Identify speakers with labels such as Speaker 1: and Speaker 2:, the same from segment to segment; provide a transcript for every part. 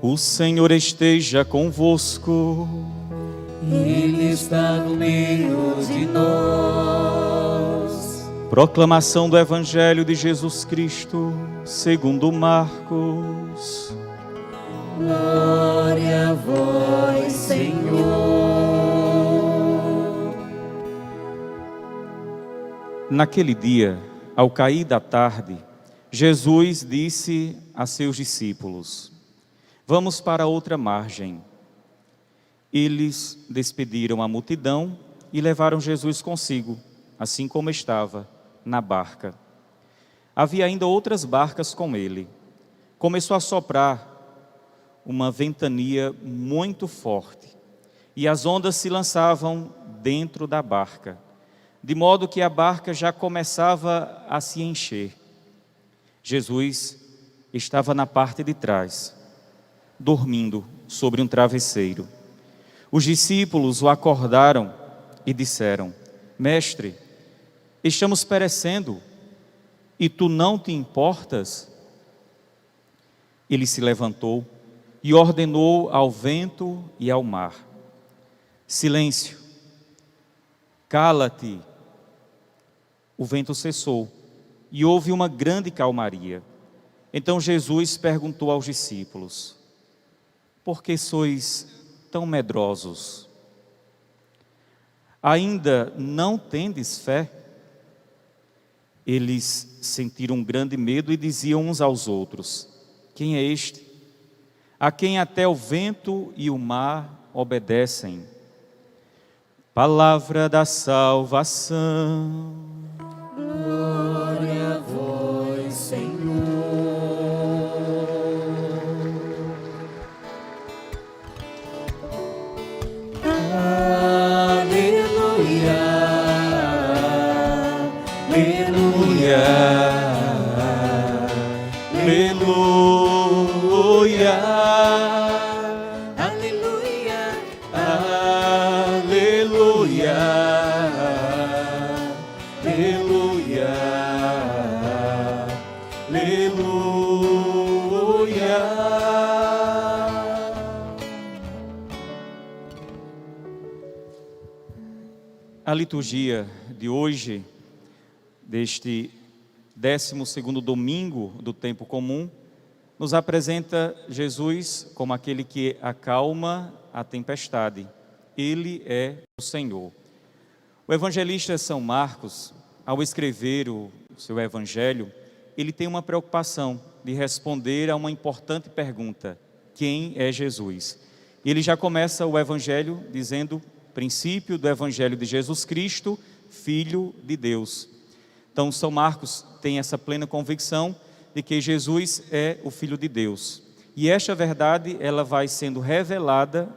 Speaker 1: O Senhor esteja convosco.
Speaker 2: Ele está no meio de nós.
Speaker 1: Proclamação do Evangelho de Jesus Cristo, segundo Marcos.
Speaker 2: Glória a vós, Senhor.
Speaker 1: Naquele dia, ao cair da tarde, Jesus disse a seus discípulos: vamos para outra margem. Eles despediram a multidão e levaram Jesus consigo, assim como estava, na barca. Havia ainda outras barcas com ele. Começou a soprar uma ventania muito forte, e as ondas se lançavam dentro da barca, de modo que a barca já começava a se encher. Jesus estava na parte de trás, dormindo sobre um travesseiro. Os discípulos o acordaram e disseram: Mestre, estamos perecendo, e tu não te importas? Ele se levantou e ordenou ao vento e ao mar: silêncio, cala-te. O vento cessou e houve uma grande calmaria. Então Jesus perguntou aos discípulos: por que sois tão medrosos? Ainda não tendes fé? Eles sentiram um grande medo e diziam uns aos outros: quem é este, a quem até o vento e o mar obedecem? Palavra da salvação.
Speaker 2: Glória a vós, Senhor. Aleluia, aleluia,
Speaker 1: Aleluia,
Speaker 2: aleluia,
Speaker 1: aleluia, aleluia, aleluia. A liturgia de hoje, deste 12º domingo do tempo comum, nos apresenta Jesus como aquele que acalma a tempestade. Ele é o Senhor. O evangelista São Marcos, ao escrever o seu evangelho, ele tem uma preocupação de responder a uma importante pergunta: quem é Jesus? Ele já começa o evangelho dizendo: princípio do evangelho de Jesus Cristo, Filho de Deus. Então São Marcos tem essa plena convicção de que Jesus é o Filho de Deus. E esta verdade, ela vai sendo revelada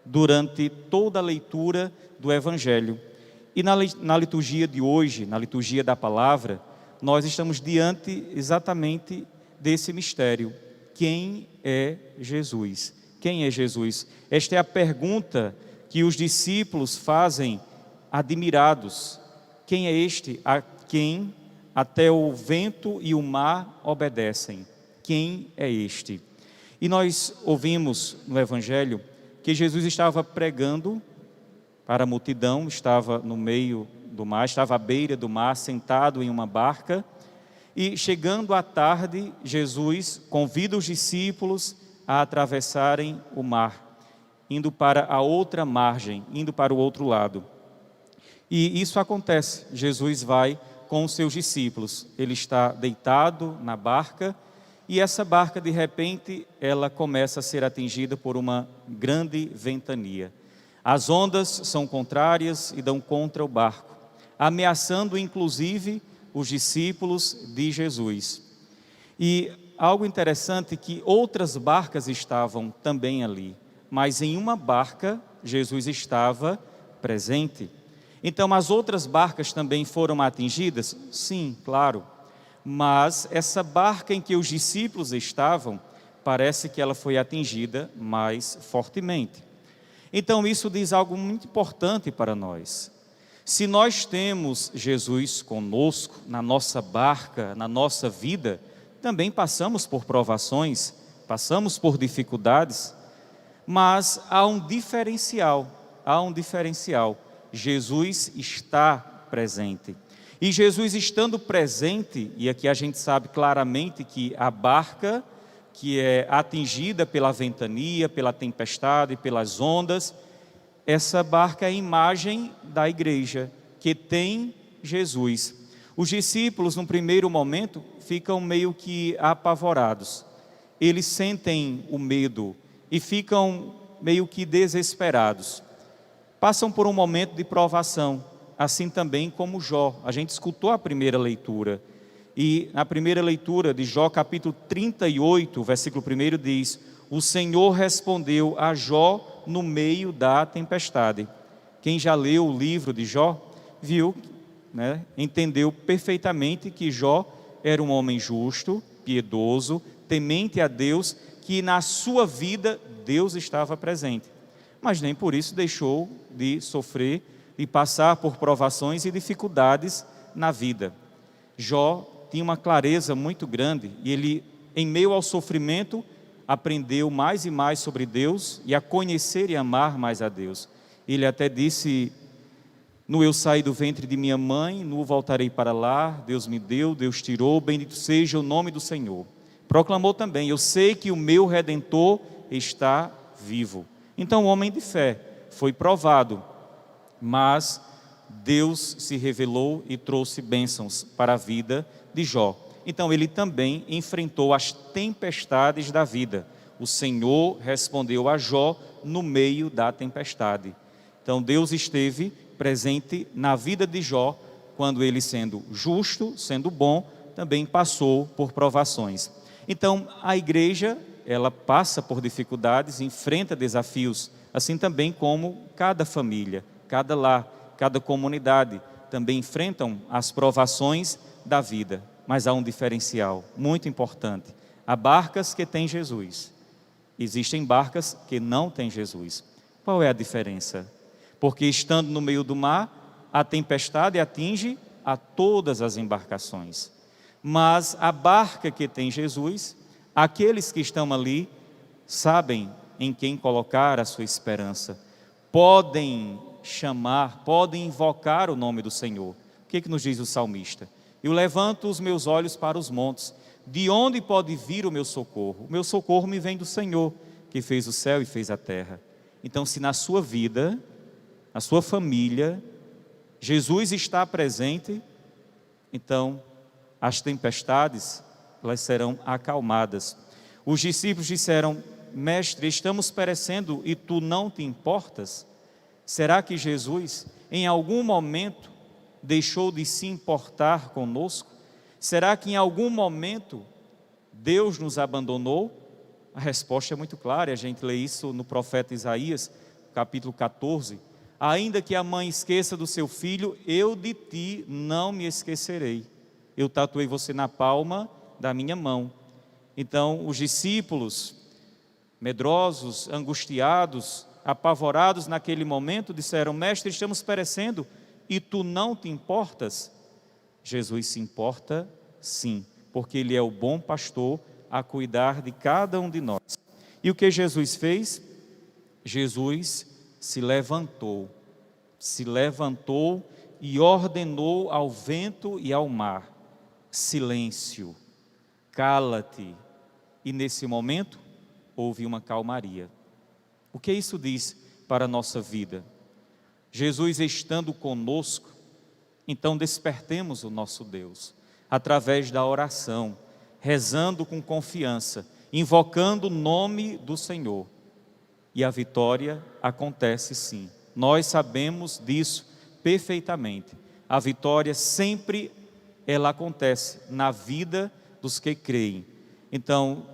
Speaker 1: durante toda a leitura do Evangelho. E na liturgia de hoje, na liturgia da palavra, nós estamos diante exatamente desse mistério. Quem é Jesus? Quem é Jesus? Esta é a pergunta que os discípulos fazem admirados. Quem é este a quem até o vento e o mar obedecem? Quem é este? E nós ouvimos no Evangelho que Jesus estava pregando para a multidão, estava no meio do mar, estava à beira do mar, sentado em uma barca, e chegando à tarde, Jesus convida os discípulos a atravessarem o mar, indo para a outra margem, indo para o outro lado. E isso acontece, Jesus vai com os seus discípulos, ele está deitado na barca, e essa barca de repente, ela começa a ser atingida por uma grande ventania. As ondas são contrárias e dão contra o barco, ameaçando inclusive os discípulos de Jesus. E algo interessante é que outras barcas estavam também ali, mas em uma barca Jesus estava presente. Então as outras barcas também foram atingidas? Sim, claro. Mas essa barca em que os discípulos estavam, parece que ela foi atingida mais fortemente. Então isso diz algo muito importante para nós. Se nós temos Jesus conosco, na nossa barca, na nossa vida, também passamos por provações, passamos por dificuldades, mas há um diferencial, Jesus está presente. E Jesus estando presente, e aqui a gente sabe claramente que a barca que é atingida pela ventania, pela tempestade, pelas ondas, essa barca é a imagem da igreja, que tem Jesus. Os discípulos, num primeiro momento, ficam meio que apavorados. Eles sentem o medo e ficam meio que desesperados. Passam por um momento de provação, assim também como Jó. A gente escutou a primeira leitura. E na primeira leitura de Jó, capítulo 38, versículo 1, diz: o Senhor respondeu a Jó no meio da tempestade. Quem já leu o livro de Jó, viu, entendeu perfeitamente que Jó era um homem justo, piedoso, temente a Deus, que na sua vida Deus estava presente. Mas nem por isso deixou de sofrer, de passar por provações e dificuldades na vida. Jó tinha uma clareza muito grande e ele, em meio ao sofrimento, aprendeu mais e mais sobre Deus e a conhecer e amar mais a Deus. Ele até disse: no eu saí do ventre de minha mãe, no voltarei para lá, Deus me deu, Deus tirou, bendito seja o nome do Senhor. Proclamou também: eu sei que o meu Redentor está vivo. Então, homem de fé, foi provado, mas Deus se revelou e trouxe bênçãos para a vida de Jó. Então ele também enfrentou as tempestades da vida. O Senhor respondeu a Jó no meio da tempestade. Então Deus esteve presente na vida de Jó, quando ele, sendo justo, sendo bom, também passou por provações. Então a igreja, ela passa por dificuldades, enfrenta desafios, assim também como cada família, cada lar, cada comunidade também enfrentam as provações da vida. Mas há um diferencial muito importante: há barcas que têm Jesus, existem barcas que não têm Jesus. Qual é a diferença? Porque estando no meio do mar, a tempestade atinge a todas as embarcações, mas a barca que tem Jesus, aqueles que estão ali sabem em quem colocar a sua esperança, podem chamar, podem invocar o nome do Senhor. O que nos diz o salmista? Eu levanto os meus olhos para os montes, de onde pode vir o meu socorro? O meu socorro me vem do Senhor, que fez o céu e fez a terra. Então, se na sua vida, na sua família, Jesus está presente, então as tempestades, elas serão acalmadas. Os discípulos disseram: mestre, estamos perecendo e tu não te importas? Será que Jesus, em algum momento, deixou de se importar conosco? Será que em algum momento Deus nos abandonou? A resposta é muito clara, a gente lê isso no profeta Isaías, capítulo 14. Ainda que a mãe esqueça do seu filho, eu de ti não me esquecerei. Eu tatuei você na palma da minha mão. Então os discípulos, medrosos, angustiados, apavorados naquele momento, disseram: mestre, estamos perecendo e tu não te importas? Jesus se importa sim, porque Ele é o bom pastor a cuidar de cada um de nós. E o que Jesus fez? Jesus se levantou e ordenou ao vento e ao mar: silêncio, cala-te. E nesse momento houve uma calmaria. O que isso diz para a nossa vida? Jesus estando conosco, então despertemos o nosso Deus, através da oração, rezando com confiança, invocando o nome do Senhor. E a vitória acontece sim. Nós sabemos disso perfeitamente. A vitória sempre ela acontece na vida dos que creem. Então,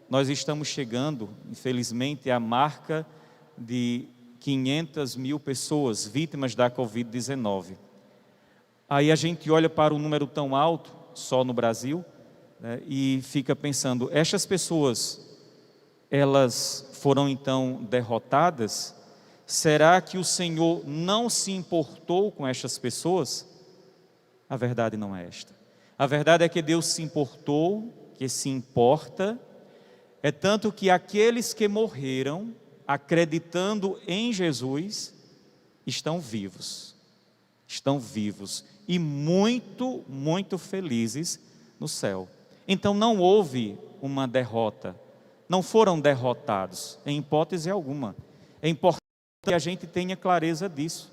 Speaker 1: nós estamos chegando, infelizmente, à marca de 500 mil pessoas vítimas da Covid-19. Aí a gente olha para um número tão alto, só no Brasil, e fica pensando: estas pessoas, elas foram então derrotadas? Será que o Senhor não se importou com estas pessoas? A verdade não é esta. A verdade é que Deus se importou, que se importa, É tanto que aqueles que morreram acreditando em Jesus estão vivos e muito, muito felizes no céu. Então não houve uma derrota, não foram derrotados em hipótese alguma. É importante que a gente tenha clareza disso.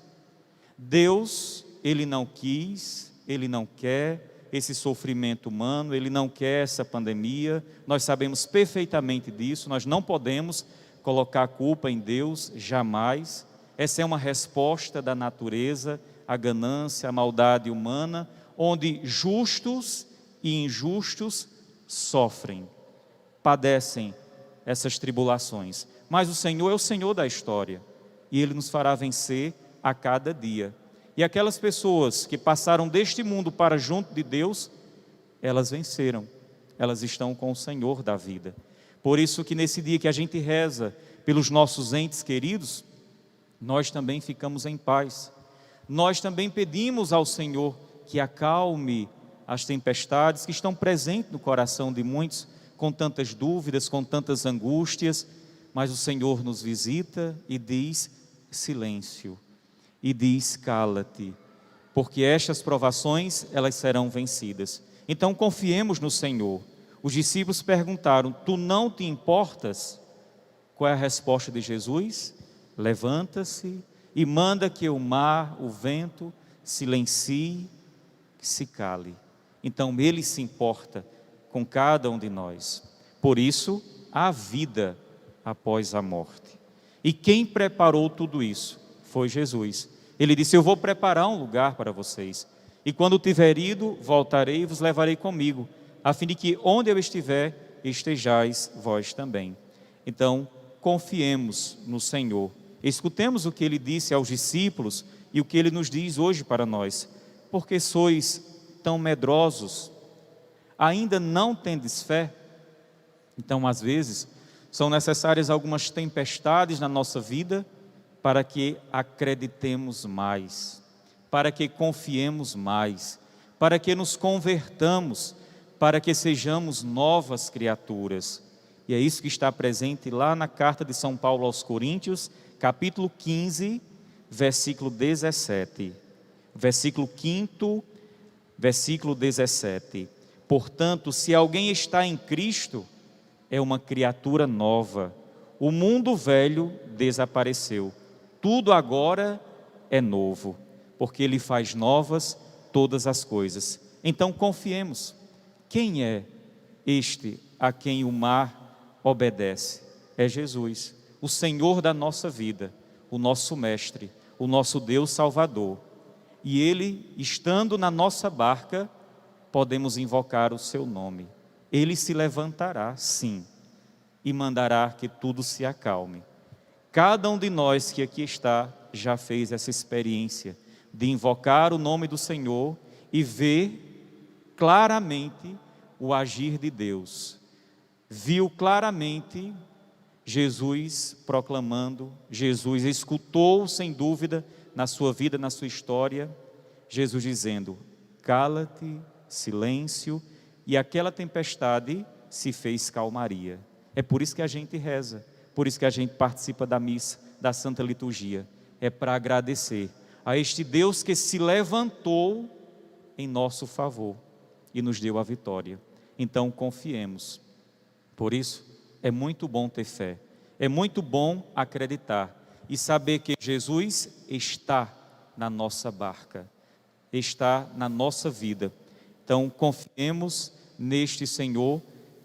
Speaker 1: Deus, Ele não quis, Ele não quer esse sofrimento humano, Ele não quer essa pandemia, nós sabemos perfeitamente disso, nós não podemos colocar a culpa em Deus, jamais. Essa é uma resposta da natureza, à ganância, à maldade humana, onde justos e injustos sofrem, padecem essas tribulações. Mas o Senhor é o Senhor da história, e Ele nos fará vencer a cada dia. E aquelas pessoas que passaram deste mundo para junto de Deus, elas venceram, elas estão com o Senhor da vida. Por isso que nesse dia que a gente reza pelos nossos entes queridos, nós também ficamos em paz. Nós também pedimos ao Senhor que acalme as tempestades que estão presentes no coração de muitos, com tantas dúvidas, com tantas angústias, mas o Senhor nos visita e diz: silêncio. E diz: cala-te, porque estas provações, elas serão vencidas. Então confiemos no Senhor. Os discípulos perguntaram: tu não te importas? Qual é a resposta de Jesus? Levanta-se e manda que o mar, o vento, silencie, que se cale. Então Ele se importa com cada um de nós. Por isso, há vida após a morte. E quem preparou tudo isso foi Jesus. Ele disse: eu vou preparar um lugar para vocês, e quando tiver ido, voltarei e vos levarei comigo, a fim de que onde eu estiver, estejais vós também. Então, confiemos no Senhor, escutemos o que Ele disse aos discípulos e o que Ele nos diz hoje para nós. Porque sois tão medrosos? Ainda não tendes fé? Então, às vezes, são necessárias algumas tempestades na nossa vida para que acreditemos mais, para que confiemos mais, para que nos convertamos, para que sejamos novas criaturas. E é isso que está presente lá na carta de São Paulo aos Coríntios, capítulo 15, versículo 17. Versículo 5, versículo 17. Portanto, se alguém está em Cristo, é uma criatura nova. O mundo velho desapareceu. Tudo agora é novo, porque Ele faz novas todas as coisas. Então confiemos. Quem é este a quem o mar obedece? É Jesus, o Senhor da nossa vida, o nosso Mestre, o nosso Deus Salvador. E Ele, estando na nossa barca, podemos invocar o seu nome. Ele se levantará, sim, e mandará que tudo se acalme. Cada um de nós que aqui está já fez essa experiência de invocar o nome do Senhor e ver claramente o agir de Deus. Viu claramente Jesus proclamando, Jesus escutou sem dúvida na sua vida, na sua história, Jesus dizendo: cala-te, silêncio, e aquela tempestade se fez calmaria. É por isso que a gente reza, por isso que a gente participa da missa, da Santa Liturgia. É para agradecer a este Deus que se levantou em nosso favor e nos deu a vitória. Então confiemos. Por isso é muito bom ter fé, é muito bom acreditar e saber que Jesus está na nossa barca, está na nossa vida. Então confiemos neste Senhor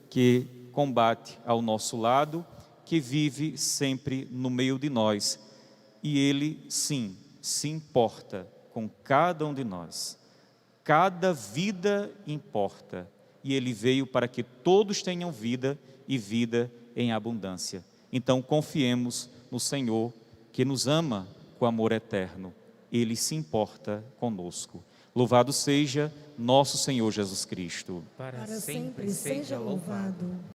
Speaker 1: que combate ao nosso lado, que vive sempre no meio de nós. E Ele, sim, se importa com cada um de nós. Cada vida importa. E Ele veio para que todos tenham vida e vida em abundância. Então confiemos no Senhor, que nos ama com amor eterno. Ele se importa conosco. Louvado seja nosso Senhor Jesus Cristo.
Speaker 2: Para sempre seja louvado.